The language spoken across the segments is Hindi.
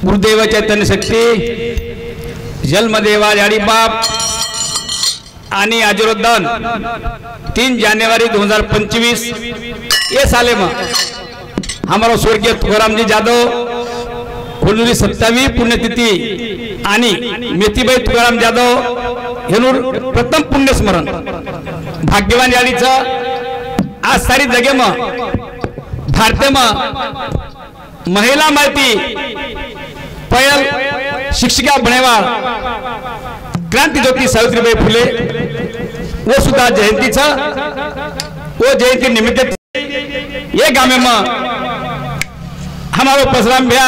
गुरुदेव चैतन्य शक्ती जन्मदेवा याडी बाप आणि आजीर्वाद 3 जानेवारी 2025 ये साले में हमारा स्वर्गीय तुकाराम जी जाधव होलुरी 27 पुण्यतिथी आणि मेथीबाई तुकाराम जाधव हेनूर प्रथम पुण्यस्मरण भाग्यवान याडीचा आज सारी जगे में भारतीय में महिला माहिती पहल शिक्षिका बनेवा क्रांति ज्योति सावित्रीबाई फुले वो सुद्धा जयंतीचा वो जयंती निमित्त ये गामे में हमारो परशुराम भैया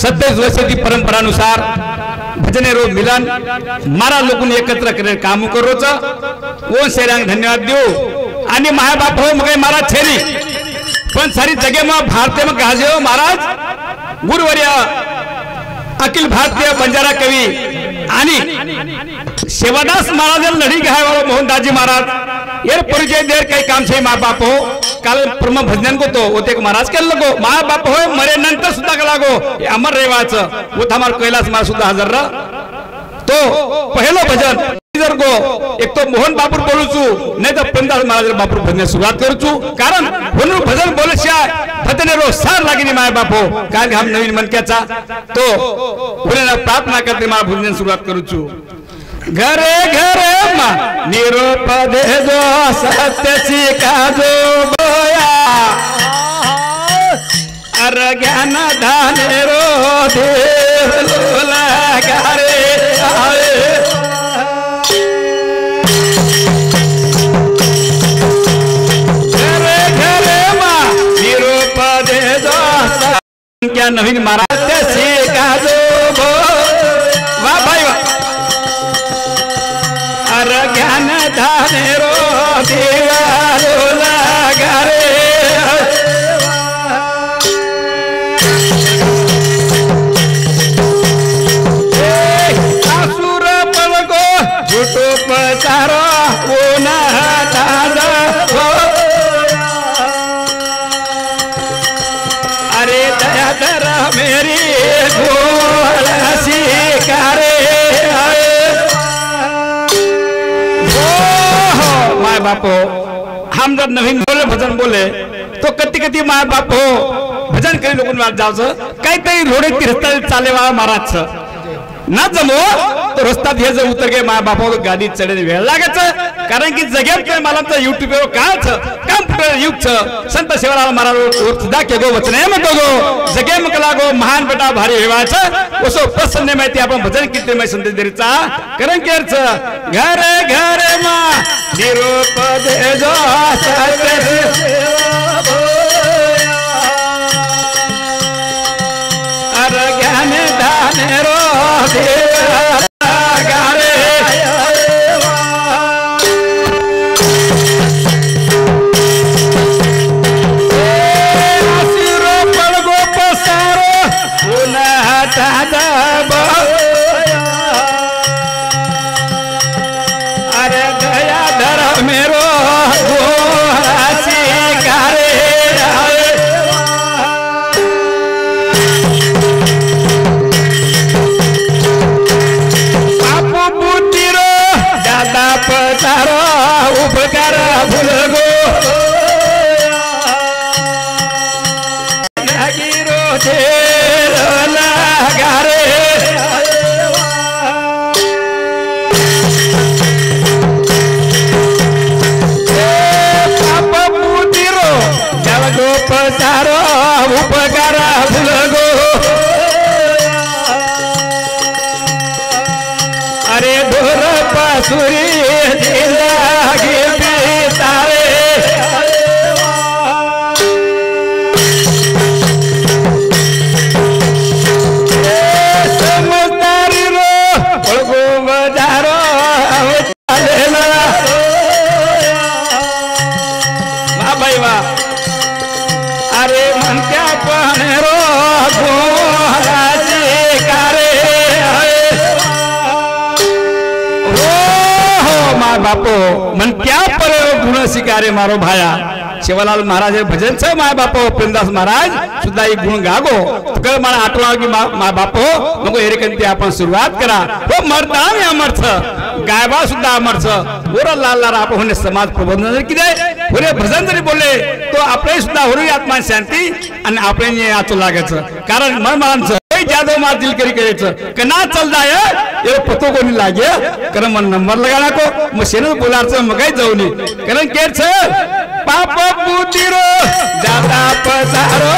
27 वर्ष की परंपरा अनुसार भजने रोज मिलन मारा लोगों ने एकत्र करे काम करो वो शेरांग धन्यवाद देऊ आणि माय बाप हो मगे महाराज छेरी पण सारी जगे में भारतीय में गाजे हो महाराज गुरुवर्य अखिल भारतीय बंजारा कवी आणि सेवादास महाराज लड़ी गए वाला मोहनदास जी महाराज यार परिचय देर कई काम से माँ बाप हो काल परम भजन को तो होते महाराज के लगो माँ बाप हो मरे नंतर सुद्धा का लागो अमर रेवाच वो हमार कैलाश मार सुद्धा हजर तो पहलो भजन को एक तो मोहन बापूर बोलू छू नहीं तो प्रेमदास महाराज बापूर भजन शुरुआत करू छू कारण होनू भजन बोले भजने रो सार लागी माय बापो कारण हम नवीन मन क्या तो प्रार्थना करते मारा भजन शुरुआत करू छू घरे घरे मा निरोपदे जो सत्य सिखा जो बोया अर ज्ञान धाने रो देव लोला घरे आए घरे घरे मा निरोपदे जो क्या नवीन महाराज सिखा जो वाह भाई वाह ज्ञान धाने रो दीवारो लगा रे असुर पलको झूठो पचारो वो न दादा अरे दया दर मेरी गोला शिकारे माय बापो हम जब नवीन बोले भजन बोले तो कती कती माय बापो भजन करी लोगों जाओ काहीतरी रोडे रस्ता चाले वाला महाराज ना जमो तो रस्ता हे जर उतर गए माय बापो तो गाडी चढे वेळ लागायच कारण की जगेत मला तर YouTube वर काच कम्प्युटर युग छ संत सेवालाल महाराज सुद्धा के गो वचने में गो जगे में लागो महान बेटा भारी हेवाच ओसो प्रसन्न माहिती आपण भजन कीर्तन में संदेश देरीचा कारण की अर्थ घरे घरे मा निरोप दे जो सत्य अर ज्ञान दान रो दे अरे दया धर मेरो आप बुद्धि रो दादा पचारो उपकार भूल गो गिरो पचारो उपकार भूल गो अरे ढोर पासुरी जिंदगी बितावे समझदारी रो पड़गो बजारो वाह भाई वाह अरे मन क्या पहने रो करे हो माँ बापो मन क्या परे गुण शिकारे मारो भाया शिवलाल महाराज भजन छ माय बापो प्रेमदास महाराज सुद्धा एक गुण गागो तुका मला आठवा की माय बापो नको एरेकंती आपण सुरुवात करा हो मर्दान अमर छ गायबा सुद्धा अमर छ ओरा लाल लाल आपण होणे समाज प्रबंधन किदे होरे भजन जरी बोले तो आपले सुद्धा होरी आत्मा शांती आणि आपण ये आचो लागायचं कारण मन मानचं जादव मार दिल करी करायचं कना चल जाय ये पतो कोणी लागे कारण मन नंबर लगाना को मशीन बोलारचं मग काय जाऊनी कारण केर छ पाप पुतिरो दादा पसारो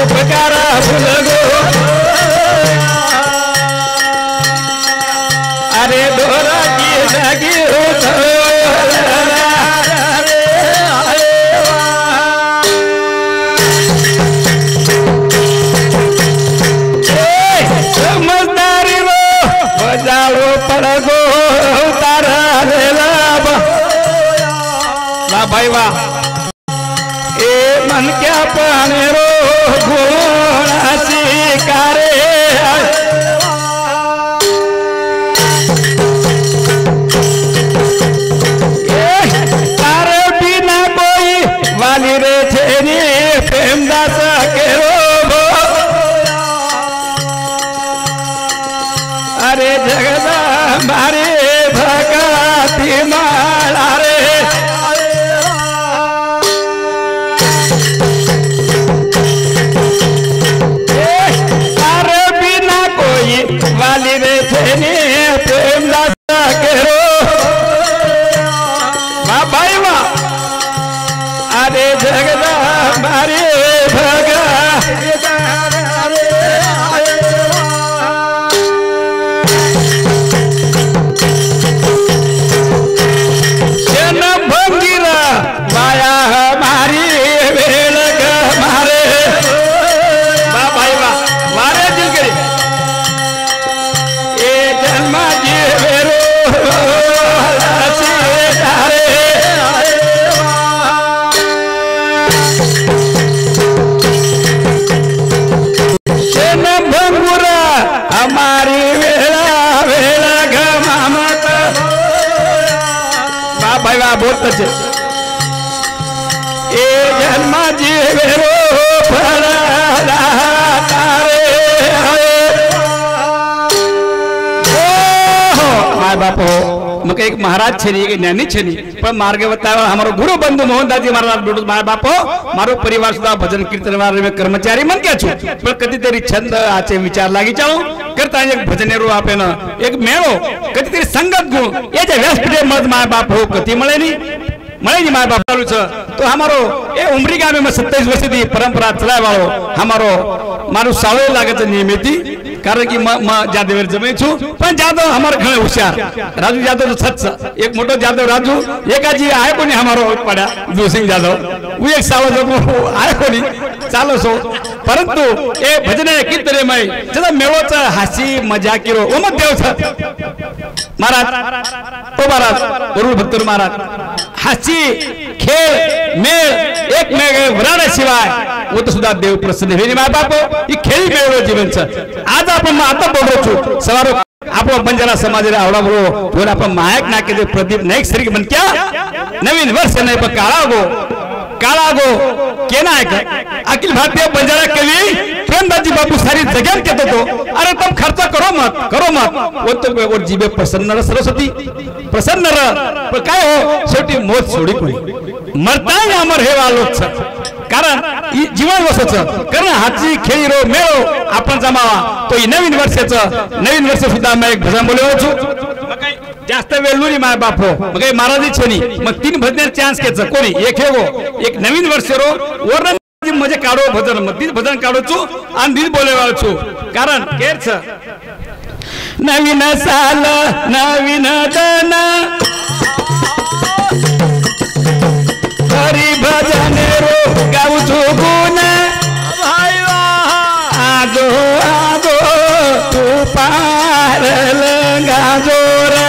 उपकार भुलगो अरे दोरा की जागी होत पड़गो तारा भाई वाह ए मन क्या पाने रो गुणाची कारे तारे बिना कोई वाली रे छेनी प्रेमदास के रो अरे जगदा मारे भगती माला रे अरे बिना कोई वाली रे छेनी प्रेमदास के रो वाह भाई वाह अरे जगदा मारे भगती माया हमारी वेल मारे वाह भाई वाह मारे दिल करी ये जन्म जीवेरो भंगुरा हमारी वेला वेला घमामत वाह भाई वाह बहुत अच्छे ए जन्म जीवेरो फला तारे माय बापो मग एक महाराज छे एक ज्ञानी छे पण मार्ग बतावा हमारो गुरु बंधु मोहनदास जी महाराज बेटो माय बापो मारो परिवार सुद्धा भजन कीर्तन वाले कर्मचारी मन क्या छु पण कधीतरी छंद आचे विचार लागी चालो करता एक भजनेरो आपे न एक मेळो कधीतरी संगत गुण ये जे व्यासपीठे मत माय बापो कधी मळे नी मळे नी माय बाप चालू छ तो हमारो ए उमरी गामे में 27 वर्ष दी परंपरा चलाय वालो हमारो मारू सावे लागे त नियमिती कारण की जादव जमे छु पण जादव हमारे घणे होशियार राजू जादव तो सच एक मोटो जादव राजू एकाजी आए कोनी हमारो पड़ा दू सिंह जादव वो एक सालो जो आए कोनी चालो सो परंतु ए भजने कीर्तने में जदा मेळोच हासी मजाकीरो ओ मत देव छ महाराज ओ महाराज गुरु भक्तर महाराज हासी खेळ मेळ एक मेळ वराडा शिवाय वो तो सुद्धा देव प्रसन्न होई माय बापो ही खेळी मेळो जीवन छ आज आपण आता बोललो छु सवारो आपो बंजारा समाज रे आवडा बोलो तो आपण मायक नाके दे प्रदीप नाईक सरी मन क्या नवीन वर्ष नाही पण काळा गो केना है अखिल भारतीय बंजारा कवि प्रेमदास जी बाबू सारी जगह कहते तो अरे तुम खर्चा करो मत वो तो और जीवे प्रसन्न र सरस्वती प्रसन्न र पण काय हो शेवटी मोत सोडी कोणी मरताय अमर हे वालो छ कारण जीवन वसच कारण हाची खेळी रो मेळो आपण जमावा तो नवीन वर्ष सुद्धा मैं एक भजन बोललो छु जास्त वेळ नुनी माय बापो मग महाराज छनी मग 3 भजन चान्स केच कोणी एक हेगो एक नवीन वर्ष रो ओर मजे काढो भजन मग 3 भजन काढो छु आणि 3 बोलेवाळ छु कारण केर छ नवीन साल नवीन दन हरी भजन रो गाऊ छु गुण भाई आगो आगो तू पार लंगाजोर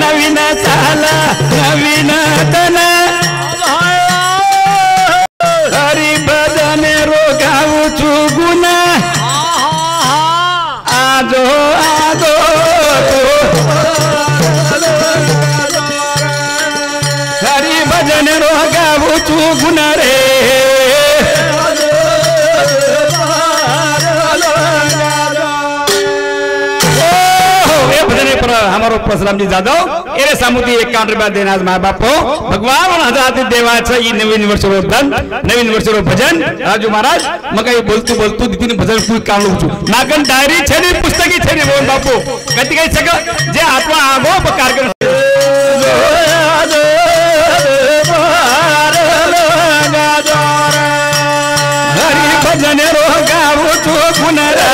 नवीन साल नवीन तन हरी भजन रो गाऊ छु गुण भजन रो गावुचु गुण रे हमारो परशुराम जी जाधव एरे सामुदी 51 रुपया देना माय बापो भगवान हजाराती देवाचं ही नवीन वर्षरो धन नवीन वर्षरो भजन राजू महाराज मग काही बोलतो तीन भजन पूर्ण काढलो छु नागन डायरी छेनी पुस्तकी छेनी बोल बापू कधी काही सगळं जे आत्मा आगो कार्यक्रम हरी भजन रो गावो छु गुणरा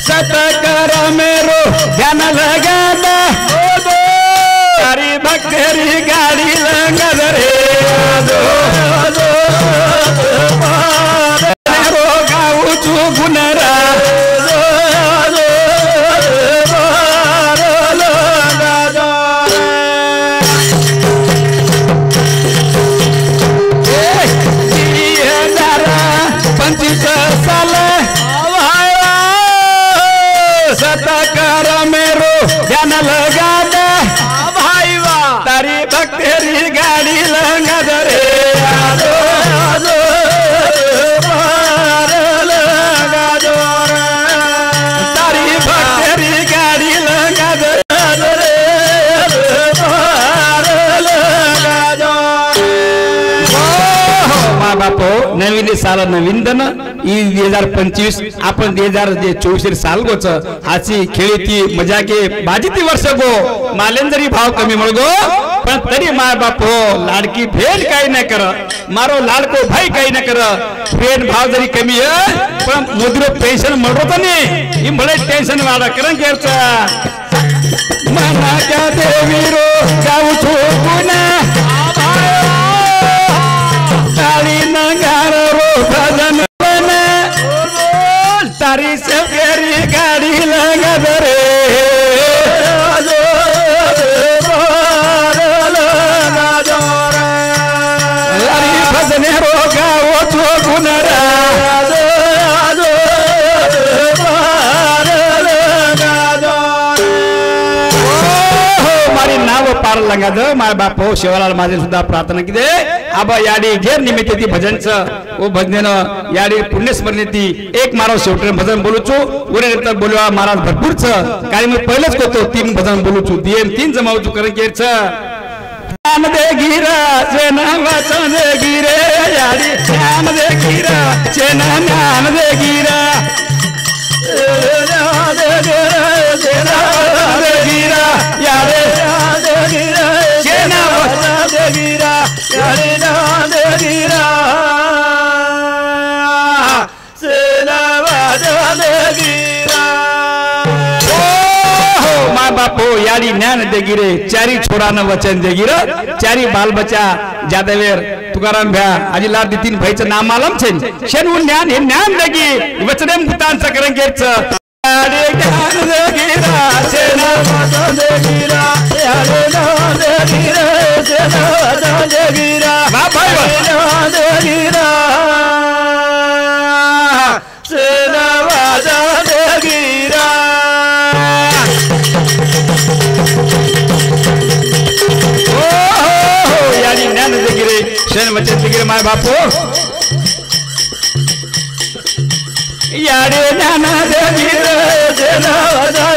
सतकर मेरो ध्यान लगाना तारी भक्तरी गाड़ी लंगद रे रो गाऊ चू गुनरा सतकर मेरो ध्यान लगा दे भाई वाह तारी भक्तेरी गाड़ी लंगद रे तारी भक्तेरी गाड़ी लंगद रे माँ बापो नवीन साल नवीन दन 2025 आपण 2024 साल गोच आची खेळी ती मजा के बाजी ती वर्ष गो मालेंजरी भाव कमी मळगो पण तरी माय बापो लाडकी भेट काही न कर मारो लाडको भाई काही न कर भेट भाव जरी कमी है पण मुद्रो पेन्शन मळरो तने ही बळे टेन्शन वाडा करन केरचा मना क्या देवी रो गाऊ छो गुना ताली नगार रो भजन तारी से फेरी गाड़ी लंगद रे हरी भजन रो गाओ छो गुनरा मारी नाव पार लंगद माय बापो शिवलाल माझे सुद्धा प्रार्थना किदे आबा याडी घेर निमित्त ती भजनचं ओ भजनेन याडी पुण्यस्मरणी ती एक मारो शेवटे भजन बोलूचू उरे नंतर बोलवा महाराज भरपूरच काही मी पहिलेच करतो 3 भजन बोलूचू दिएम 3 जमावचू करण केच नाम दे गिरा सेना वचन दे गिरे याडी नाम दे गिरा सेना नाम दे गिरा सेना दे गिरा यारे दे गिरा सेना वचन दे गिरा यारे नाम दे गिरा माँ बापो यारी ज्ञान देगिरे चारी छोड़ा न वचन देगिरे चारी बाल बच्चा ज्यादा वेर तुकाराम भ्या आजी लाड दी 3 भाईचं नाम आलम छेन शेन ज्ञान हे ज्ञान देगी वचनेम भूतान सकरन गेच यारे ज्ञान देगिरा शेन वचन देगिरा यारे नाम देगिरा शेन वचन देगिरा बा भाई वचन देगिरा शेन वचन देगिरा यारी ज्ञान देगिरे शेन वचन देगिरे माय बापो यारे ज्ञान देगिरे शेन वचन